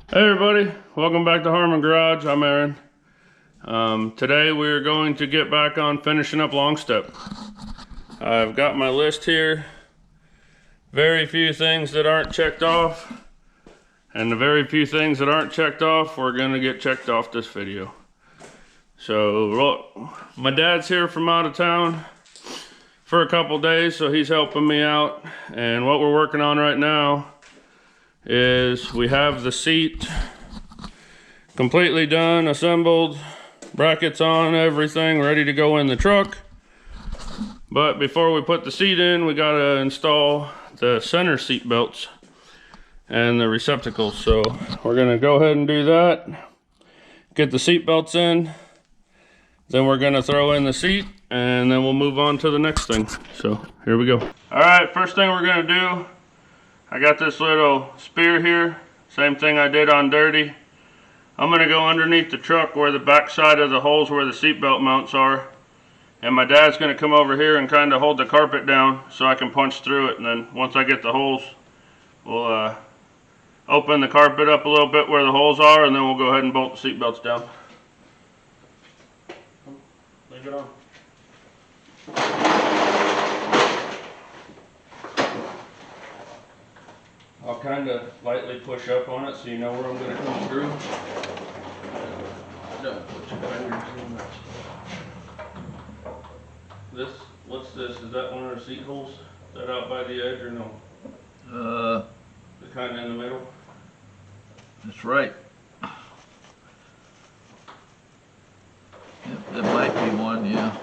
Hey everybody, welcome back to Harmon Garage. I'm Aaron. Today we're going to get back on finishing up Longstep. I've got my list here. Very few things that aren't checked off. And the very few things that aren't checked off, we're going to get checked off this video. So, my dad's here from out of town for a couple days, so he's helping me out. And what we're working on right now is we have the seat completely done, assembled, brackets on, everything ready to go in the truck. But before we put the seat in, we gotta install the center seat belts and the receptacles. So we're gonna go ahead and do that, get the seat belts in, then we're gonna throw in the seat, and then we'll move on to the next thing. So here we go. All right, first thing we're gonna do, I got this little spear here, same thing I did on Dirty. I'm going to go underneath the truck where the back side of the holes where the seatbelt mounts are. And my dad's going to come over here and kind of hold the carpet down so I can punch through it. And then once I get the holes, we'll open the carpet up a little bit where the holes are, and then we'll go ahead and bolt the seatbelts down. Leave it on. I'll kind of lightly push up on it so you know where I'm going to come through. Don't put your fingers in that. This, what's this? Is that one of the seat holes? Is that out by the edge or no? The kind in the middle? That's right. Yep, that might be one, yeah.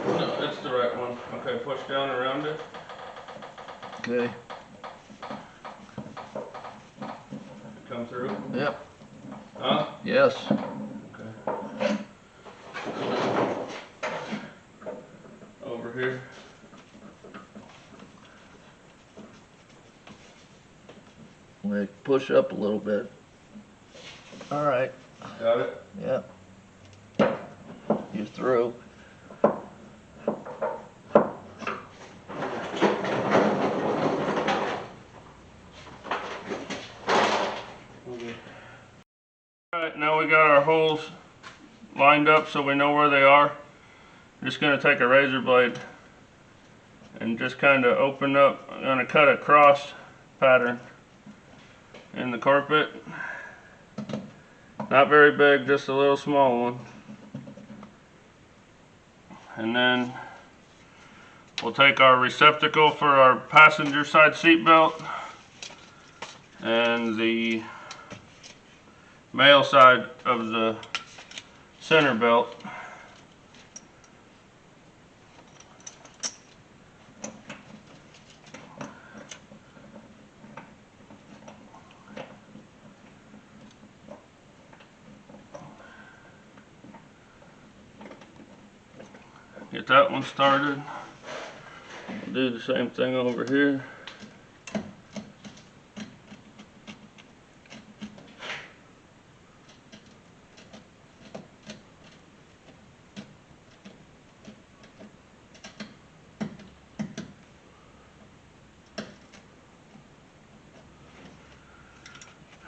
No, that's the right one. Okay, push down around it. Okay. Come through? Yep. Huh? Yes. Okay. Over here. We push up a little bit. All right. Got it? Yep. You're through. Alright, now we got our holes lined up so we know where they are. I'm just going to take a razor blade and just kind of open up. I'm going to cut a cross pattern in the carpet. Not very big, just a little small one. And then we'll take our receptacle for our passenger side seat belt and the male side of the center belt. Get that one started. We'll do the same thing over here.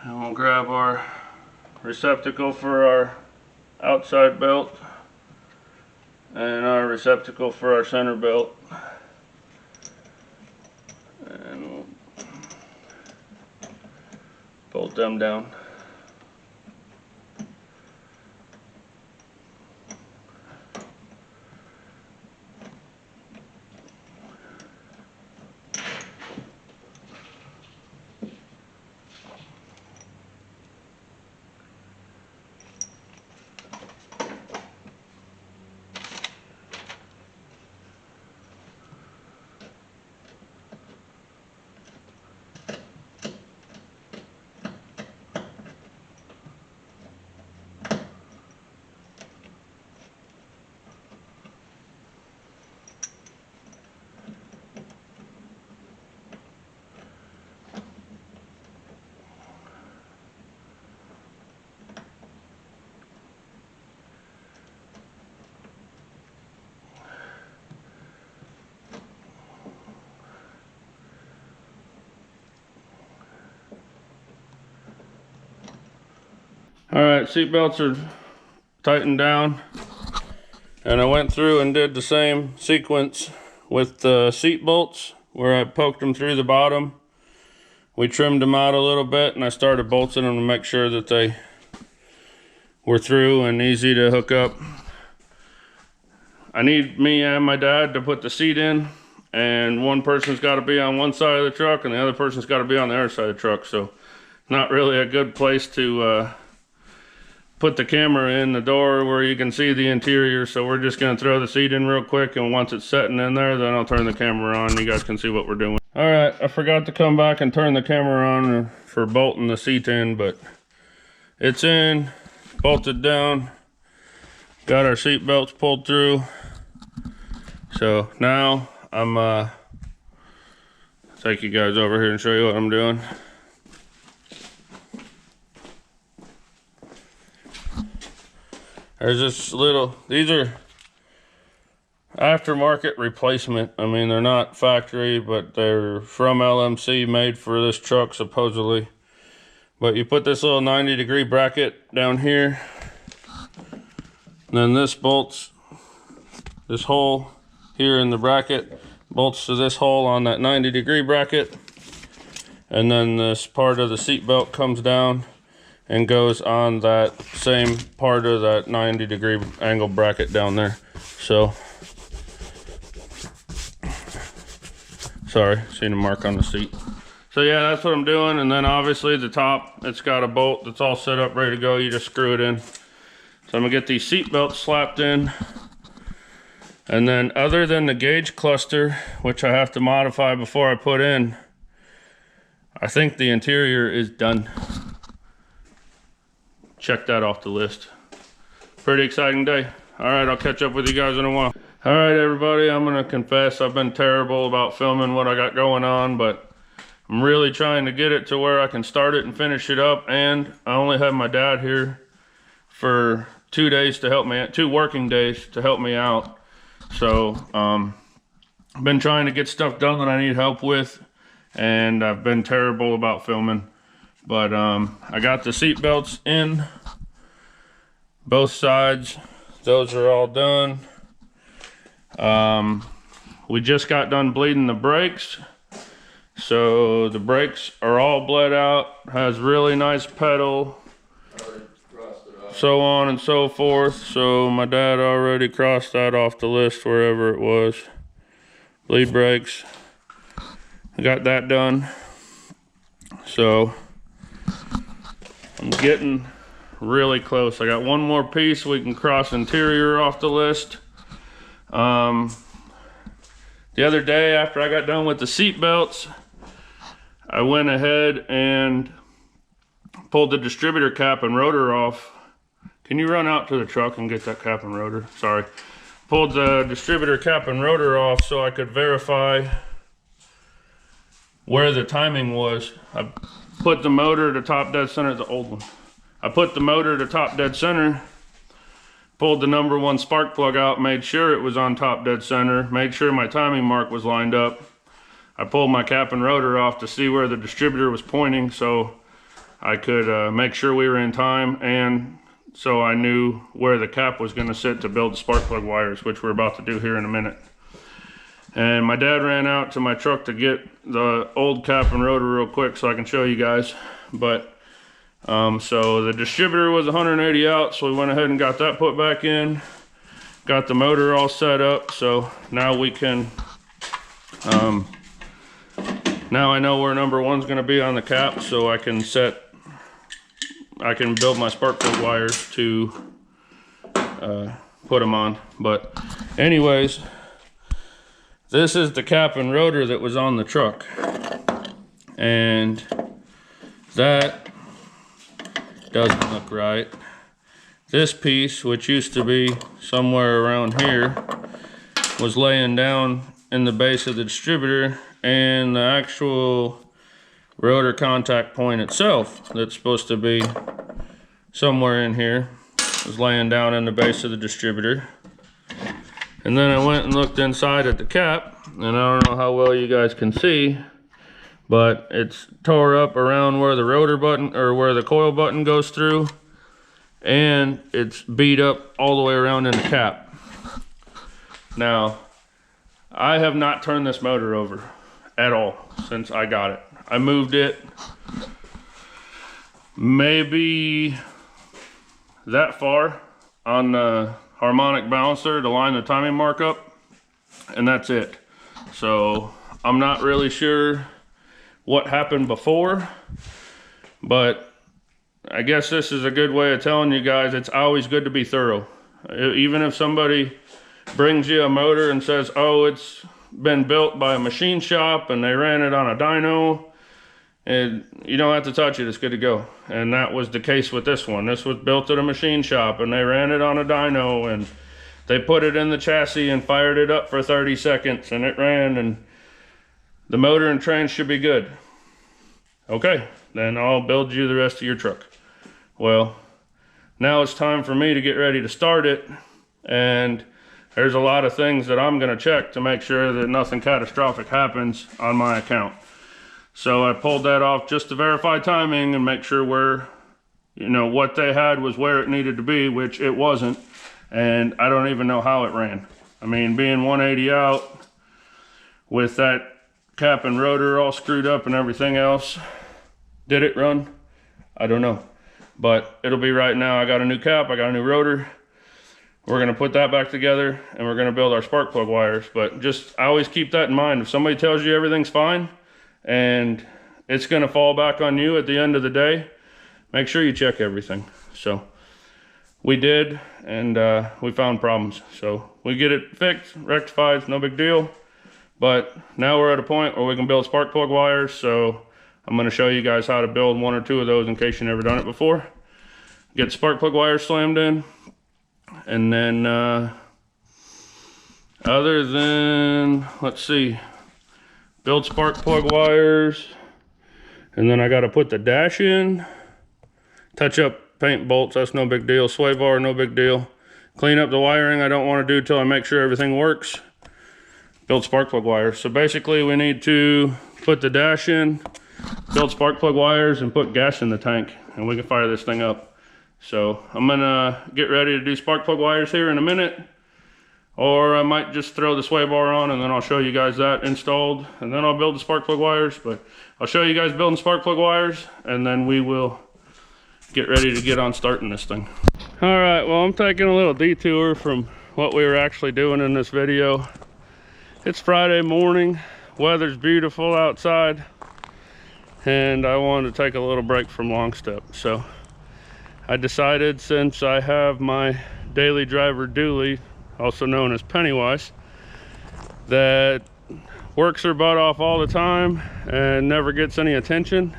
And we'll grab our receptacle for our outside belt and our receptacle for our center belt. And we'll bolt them down. All right, seat belts are tightened down, and I went through and did the same sequence with the seat bolts where I poked them through the bottom. We trimmed them out a little bit, and I started bolting them to make sure that they were through and easy to hook up. I need me and my dad to put the seat in, and one person's got to be on one side of the truck and the other person's got to be on the other side of the truck. So not really a good place to put the camera in the door where you can see the interior. So we're just going to throw the seat in real quick, and once it's setting in there, then I'll turn the camera on. You guys can see what we're doing. All right, I forgot to come back and turn the camera on for bolting the C10, but it's in, bolted down, got our seat belts pulled through. So now I'm take you guys over here and show you what I'm doing. There's this little, these are aftermarket replacement. I mean, they're not factory, but they're from LMC, made for this truck supposedly. But you put this little 90-degree bracket down here, and then this bolts, this hole here in the bracket bolts to this hole on that 90-degree bracket, and then this part of the seat belt comes down and goes on that same part of that 90-degree angle bracket down there. So, sorry, seen a mark on the seat. So yeah, that's what I'm doing. And then obviously the top, it's got a bolt that's all set up, ready to go. You just screw it in. So I'm gonna get these seat belts slapped in. And then other than the gauge cluster, which I have to modify before I put in, I think the interior is done. Check that off the list. Pretty exciting day. All right, I'll catch up with you guys in a while. All right, everybody, I'm gonna confess I've been terrible about filming what I got going on, but I'm really trying to get it to where I can start it and finish it up. And I only have my dad here for 2 days to help me, 2 working days to help me out. So I've been trying to get stuff done that I need help with, and I've been terrible about filming. But I got the seat belts in both sides. Those are all done. We just got done bleeding the brakes. So the brakes are all bled out. Has really nice pedal. So on and so forth. So my dad already crossed that off the list wherever it was. Bleed brakes. I got that done. So I'm getting really close. I got one more piece. We can cross interior off the list. The other day after I got done with the seat belts, I went ahead and pulled the distributor cap and rotor off. Can you run out to the truck and get that cap and rotor? Sorry. Pulled the distributor cap and rotor off so I could verify where the timing was. I put the motor to top dead center, the old one. I put the motor to top dead center, pulled the #1 spark plug out, made sure it was on top dead center, made sure my timing mark was lined up. I pulled my cap and rotor off to see where the distributor was pointing so I could make sure we were in time, and so I knew where the cap was gonna sit to build the spark plug wires, which we're about to do here in a minute. And my dad ran out to my truck to get the old cap and rotor real quick so I can show you guys. But so the distributor was 180 out, so we went ahead and got that put back in. Got the motor all set up, so now we can now I know where #1's going to be on the cap, so I can build my spark plug wires to put them on. But anyways, this is the cap and rotor that was on the truck, and that doesn't look right. This piece, which used to be somewhere around here, was laying down in the base of the distributor, and the actual rotor contact point itself, that's supposed to be somewhere in here, was laying down in the base of the distributor. And then I went and looked inside at the cap, and I don't know how well you guys can see, but it's tore up around where the rotor button, or where the coil button goes through. and it's beat up all the way around in the cap. Now, I have not turned this motor over at all since I got it. I moved it maybe that far on the harmonic balancer to line the timing mark up, and that's it. So I'm not really sure what happened before, but I guess this is a good way of telling you guys it's always good to be thorough. Even if somebody brings you a motor and says, oh, it's been built by a machine shop and they ran it on a dyno, and you don't have to touch it, it's good to go. And that was the case with this one. This was built at a machine shop and they ran it on a dyno and they put it in the chassis and fired it up for 30 seconds and it ran, and the motor and train should be good. Okay, then I'll build you the rest of your truck. Well, now it's time for me to get ready to start it, and there's a lot of things that I'm gonna check to make sure that nothing catastrophic happens on my account. So I pulled that off just to verify timing and make sure what they had was where it needed to be, which it wasn't. And I don't even know how it ran. I mean, being 180 out with that cap and rotor all screwed up and everything else, did it run? I don't know. But it'll be right now. I got a new cap, I got a new rotor. We're gonna put that back together and we're gonna build our spark plug wires. But I always keep that in mind. If somebody tells you everything's fine and it's gonna fall back on you at the end of the day, make sure you check everything. So we did, and we found problems. So we get it fixed, rectified, no big deal. But now we're at a point where we can build spark plug wires. So I'm gonna show you guys how to build one or two of those in case you've never done it before. Get spark plug wires slammed in. And then other than, let's see, build spark plug wires. And then I gotta put the dash in, touch up paint bolts, that's no big deal. Sway bar, no big deal. Clean up the wiring I don't want to do till I make sure everything works. Build spark plug wires. So basically we need to put the dash in, build spark plug wires, and put gas in the tank, and we can fire this thing up. So I'm gonna get ready to do spark plug wires here in a minute, or I might just throw the sway bar on and then I'll show you guys that installed, and then I'll build the spark plug wires. But I'll show you guys building spark plug wires, and then we will get ready to get on starting this thing. All right, well, I'm taking a little detour from what we were actually doing in this video. It's Friday morning, weather's beautiful outside, and I wanted to take a little break from Longstep. So I decided, since I have my daily driver dually, also known as Pennywise, that works her butt off all the time and never gets any attention,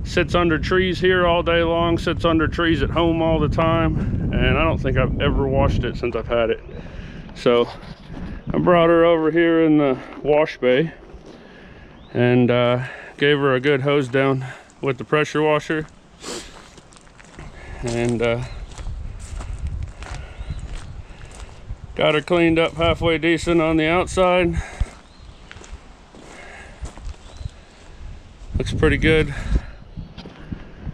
sits under trees here all day long, sits under trees at home all the time, and I don't think I've ever washed it since I've had it. So I brought her over here in the wash bay and gave her a good hose down with the pressure washer, and got her cleaned up halfway decent on the outside. Looks pretty good.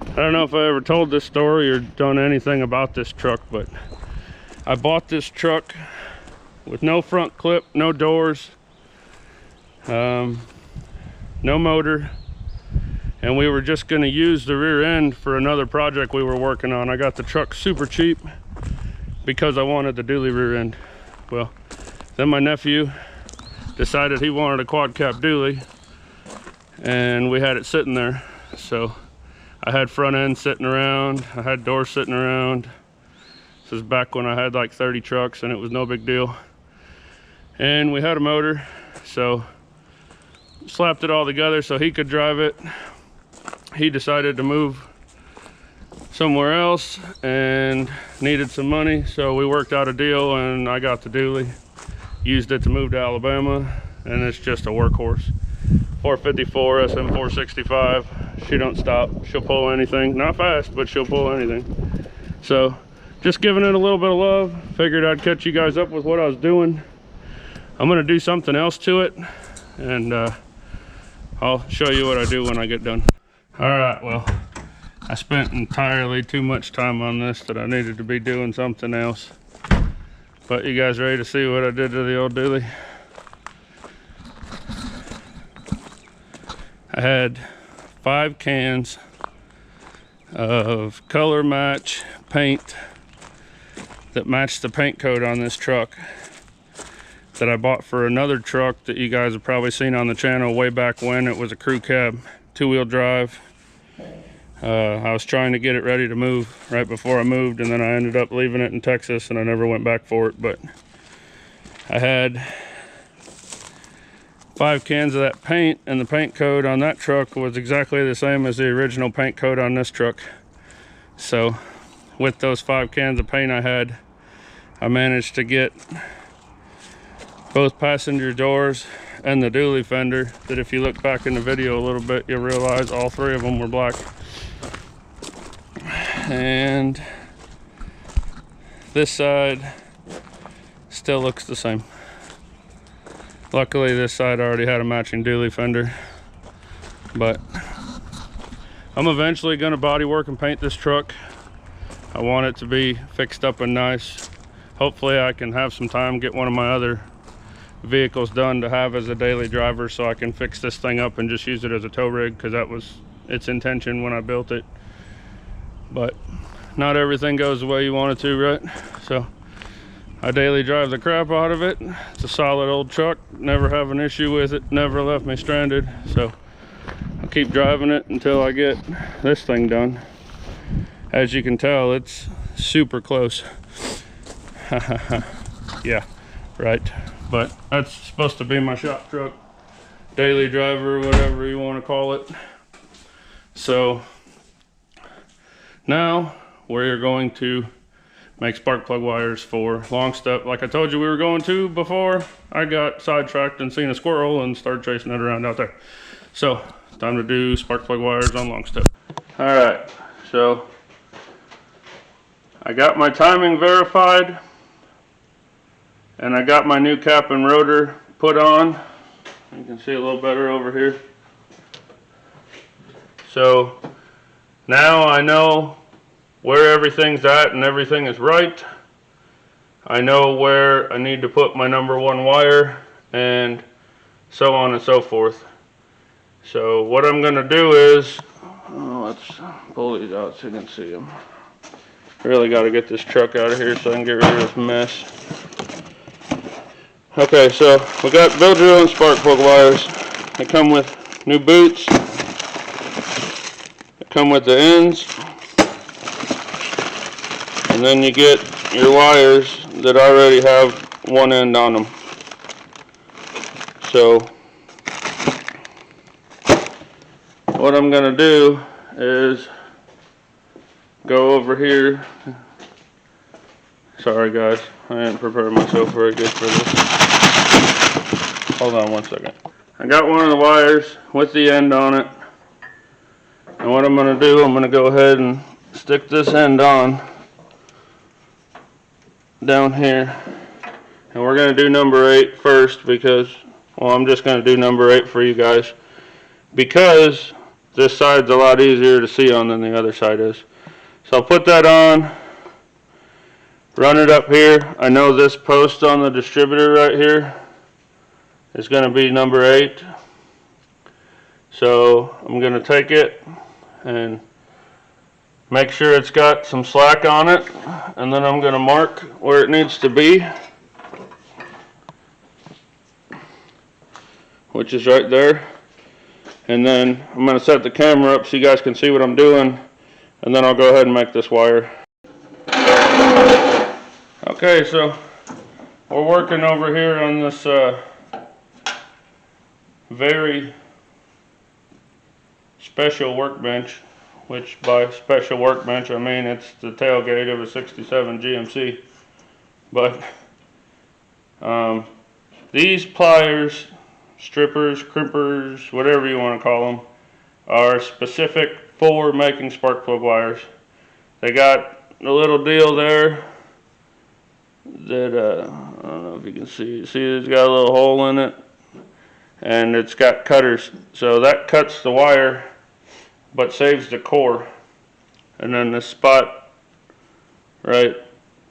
I don't know if I ever told this story or done anything about this truck, but I bought this truck with no front clip, no doors, no motor, and we were just going to use the rear end for another project we were working on. I got the truck super cheap because I wanted the dually rear end. Well, then my nephew decided he wanted a quad cap dually, and we had it sitting there. So I had front end sitting around, I had doors sitting around. This is back when I had like 30 trucks and it was no big deal. And we had a motor, so slapped it all together so he could drive it. He decided to move somewhere else and needed some money, so we worked out a deal and I got the dually, used it to move to Alabama, and it's just a workhorse. 454 SM 465. She don't stop, she'll pull anything. Not fast, but she'll pull anything. So just giving it a little bit of love. Figured I'd catch you guys up with what I was doing. I'm gonna do something else to it, and I'll show you what I do when I get done. All right, well, I spent entirely too much time on this that I needed to be doing something else. But you guys ready to see what I did to the old dually? I had 5 cans of color match paint that matched the paint code on this truck that I bought for another truck that you guys have probably seen on the channel way back when. It was a crew cab, 2-wheel drive. I was trying to get it ready to move right before I moved, and then I ended up leaving it in Texas and I never went back for it. But I had 5 cans of that paint, and the paint code on that truck was exactly the same as the original paint code on this truck. So with those 5 cans of paint I managed to get both passenger doors and the dually fender, that if you look back in the video a little bit, you'll realize all 3 of them were black. And this side still looks the same. Luckily this side already had a matching dually fender, but I'm eventually going to body work and paint this truck. I want it to be fixed up and nice. Hopefully I can have some time, get one of my other vehicles done to have as a daily driver, so I can fix this thing up and just use it as a tow rig, because that was its intention when I built it. But not everything goes the way you want it to, right? So I daily drive the crap out of it. It's a solid old truck, never have an issue with it, never left me stranded. So I'll keep driving it until I get this thing done. As you can tell, it's super close. Yeah, right. But that's supposed to be my shop truck, daily driver, whatever you want to call it. So now we're going to make spark plug wires for Longstep, like I told you we were going to before I got sidetracked and seen a squirrel and started chasing it around out there. So time to do spark plug wires on Longstep. All right, so I got my timing verified, and I got my new cap and rotor put on. You can see a little better over here. So now I know where everything's at and everything is right. I know where I need to put my number 1 wire, and so on and so forth. So what I'm going to do is, let's pull these out so you can see them. Really got to get this truck out of here so I can get rid of this mess. Okay, so we got bill drill and spark plug wires. They come with new boots. They come with the ends. And then you get your wires that already have one end on them. So what I'm going to do is go over here. Sorry guys, I didn't prepare myself very good for this. Hold on one second. I got one of the wires with the end on it. And what I'm going to do, I'm going to go ahead and stick this end on down here. And we're going to do number 8 first, because, well, I'm just going to do number 8 for you guys, because this side's a lot easier to see on than the other side is. So I'll put that on, run it up here. I know this post on the distributor right here is going to be number 8. So I'm going to take it and make sure it's got some slack on it, and then I'm going to mark where it needs to be, which is right there. And then I'm going to set the camera up so you guys can see what I'm doing, and then I'll go ahead and make this wire. Okay, so we're working over here on this very special workbench, which by special workbench I mean it's the tailgate of a 67 GMC. But these pliers, strippers, crimpers, whatever you want to call them, are specific for making spark plug wires. They got a little deal there that I don't know if you can see. See, it's got a little hole in it, and it's got cutters, so that cuts the wire but saves the core. and then this spot right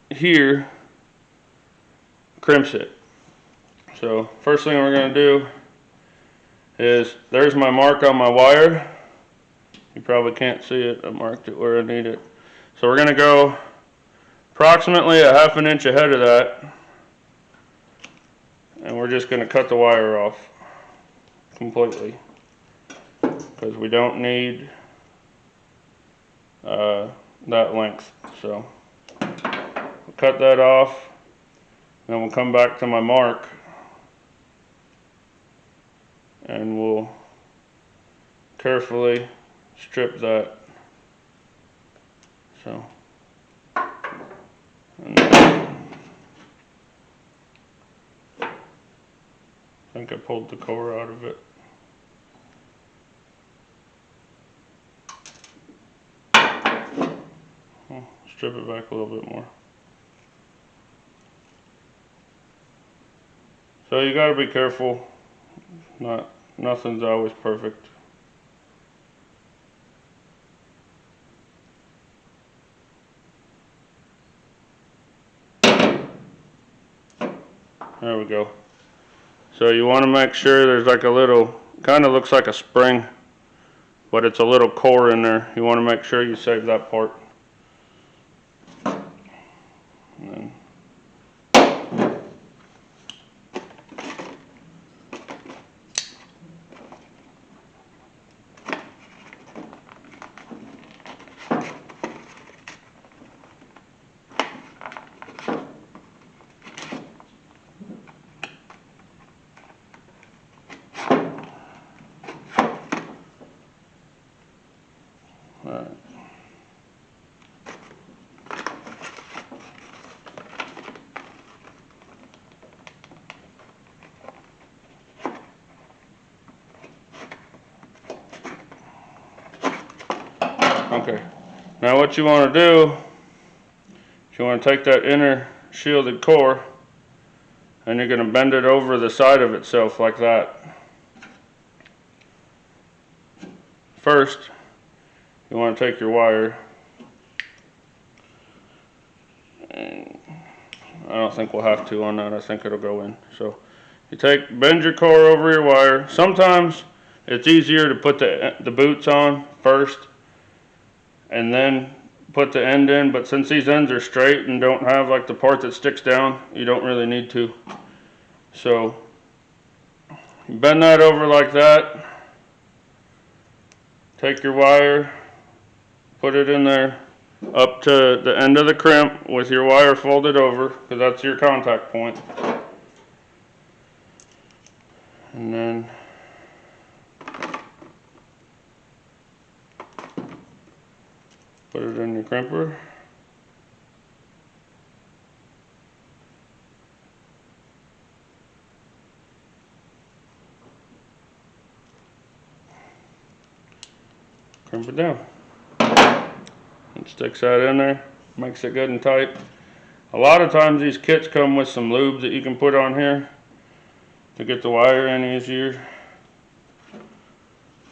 here crimps it. So first thing we're going to do is, there's my mark on my wire. You probably can't see it. I marked it where I need it. So we're going to go approximately a ½ an inch ahead of that, and we're just going to cut the wire off completely, because we don't need that length. So we'll cut that off, then we'll come back to my mark and we'll carefully strip that. So, and then, I think I pulled the core out of it. I'll strip it back a little bit more. So you gotta be careful. Nothing's always perfect. There we go. So you want to make sure there's like a little, kind of looks like a spring, but it's a little core in there. You want to make sure you save that part. And then Alright. Okay, now what you want to do is you want to take that inner shielded core and you're going to bend it over the side of itself like that. First, you want to take your wire, and I don't think we'll have to on that, I think it'll go in. So you bend your core over your wire. Sometimes it's easier to put the boots on first and then put the end in, but since these ends are straight and don't have like the part that sticks down, you don't really need to. So bend that over like that, take your wire, put it in there up to the end of the crimp with your wire folded over, because that's your contact point. And then put it in your crimper. Crimp it down. It sticks that in there, makes it good and tight. A lot of times these kits come with some lube that you can put on here to get the wire in easier,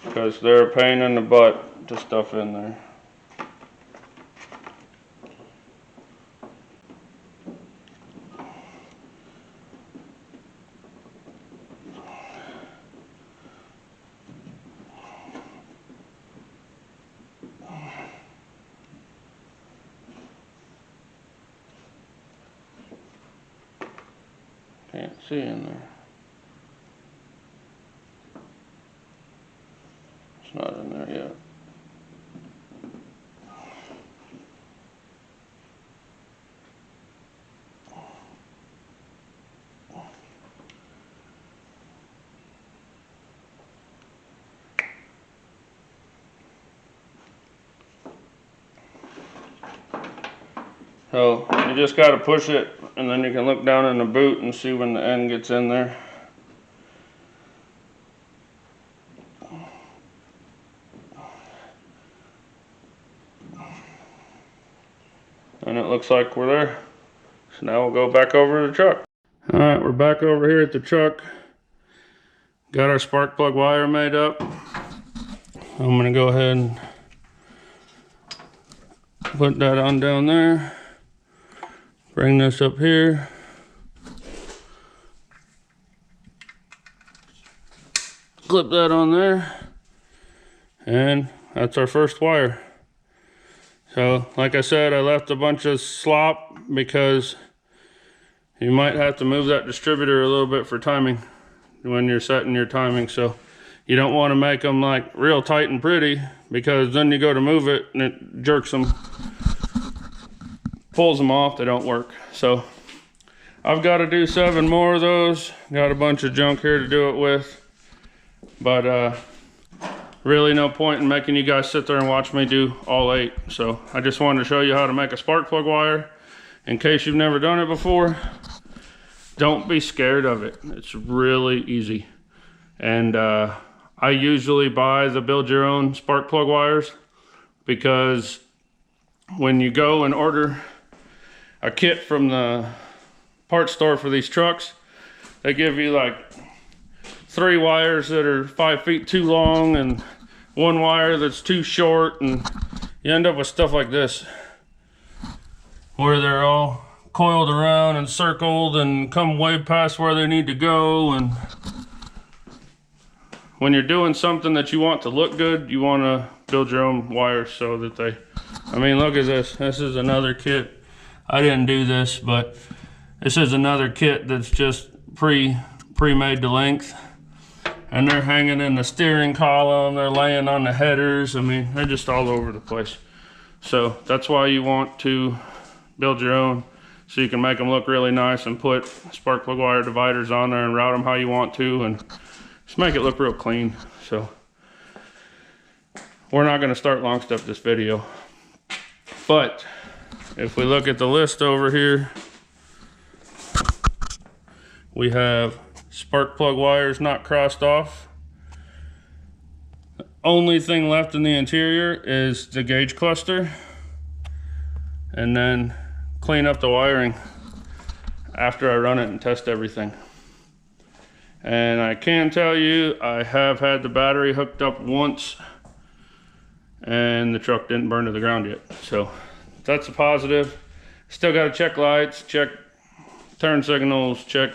because they're a pain in the butt to stuff in there. Can't see in there. It's not in there yet. So you just got to push it, and then you can look down in the boot and see when the end gets in there. And it looks like we're there. So now we'll go back over to the truck. Alright, we're back over here at the truck. Got our spark plug wire made up. I'm going to go ahead and Put that on down there. Bring this up here. Clip that on there. And that's our first wire. So, like I said, I left a bunch of slop because you might have to move that distributor a little bit for timing when you're setting your timing. So you don't want to make them like real tight and pretty, because then you go to move it and it jerks them, pulls them off, they don't work. So I've got to do 7 more of those. Got a bunch of junk here to do it with, but really no point in making you guys sit there and watch me do all 8. So I just wanted to show you how to make a spark plug wire in case you've never done it before. Don't be scared of it. It's really easy. And I usually buy the build your own spark plug wires, because when you go and order a kit from the parts store for these trucks, they give you like 3 wires that are 5 feet too long and 1 wire that's too short, and you end up with stuff like this where they're all coiled around and circled and come way past where they need to go. And when you're doing something that you want to look good, you want to build your own wires so that they, I mean, look at this. This is another kit. I didn't do this, but this is another kit that's just pre-made to length. And they're hanging in the steering column, they're laying on the headers. I mean, they're just all over the place. So that's why you want to build your own, so you can make them look really nice and put spark plug wire dividers on there and route them how you want to, and just make it look real clean. So we're not going to start Longstep this video, but if we look at the list over here, we have spark plug wires not crossed off. The only thing left in the interior is the gauge cluster, and then clean up the wiring after I run it and test everything. And I can tell you, I have had the battery hooked up once and the truck didn't burn to the ground yet. So that's a positive. Still got to check lights, check turn signals, check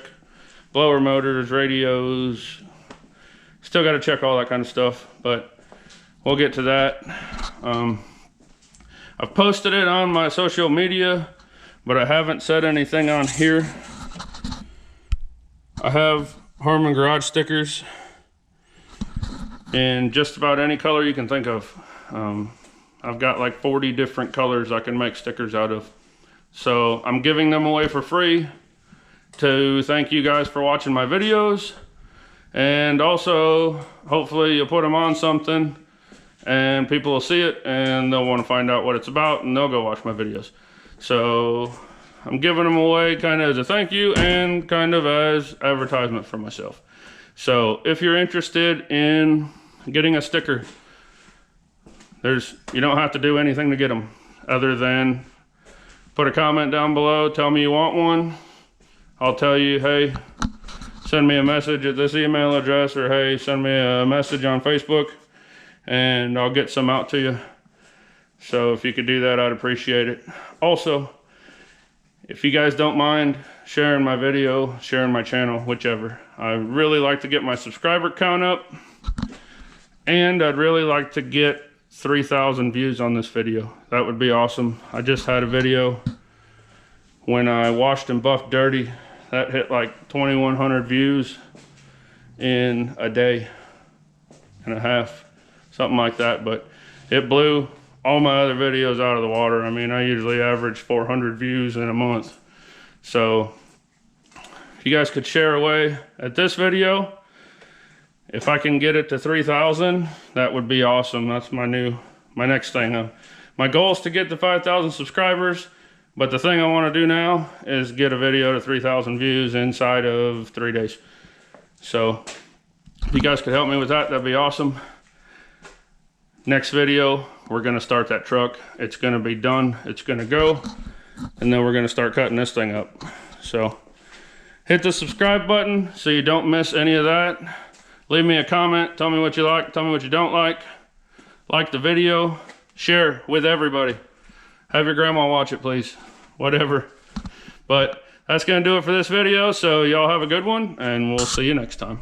blower motors, radios. Still got to check all that kind of stuff, but we'll get to that. I've posted it on my social media, but I haven't said anything on here. I have Harman garage stickers in just about any color you can think of. I've got like 40 different colors I can make stickers out of. So I'm giving them away for free to thank you guys for watching my videos. And also, hopefully you'll put them on something and people will see it and they'll want to find out what it's about and they'll go watch my videos. So I'm giving them away kind of as a thank you and kind of as advertisement for myself. So if you're interested in getting a sticker, you don't have to do anything to get them other than put a comment down below, tell me you want one. I'll tell you, hey, send me a message at this email address, or hey, send me a message on Facebook and I'll get some out to you. So if you could do that, I'd appreciate it. Also, if you guys don't mind sharing my video, sharing my channel, whichever. I really like to get my subscriber count up, and I'd really like to get 3,000 views on this video. That would be awesome. I just had a video when I washed and buffed dirty that hit like 2,100 views in a day and a half, something like that. But it blew all my other videos out of the water. I mean, I usually average 400 views in a month. So if you guys could share away at this video, if I can get it to 3,000, that would be awesome. That's my next thing. My goal is to get to 5,000 subscribers, but the thing I want to do now is get a video to 3,000 views inside of 3 days. So if you guys could help me with that, that'd be awesome. Next video, we're going to start that truck. It's going to be done. It's going to go. And then we're going to start cutting this thing up. So hit the subscribe button so you don't miss any of that. Leave me a comment. Tell me what you like. Tell me what you don't like. Like the video. Share with everybody. Have your grandma watch it, please. Whatever. But that's gonna do it for this video. So y'all have a good one, and we'll see you next time.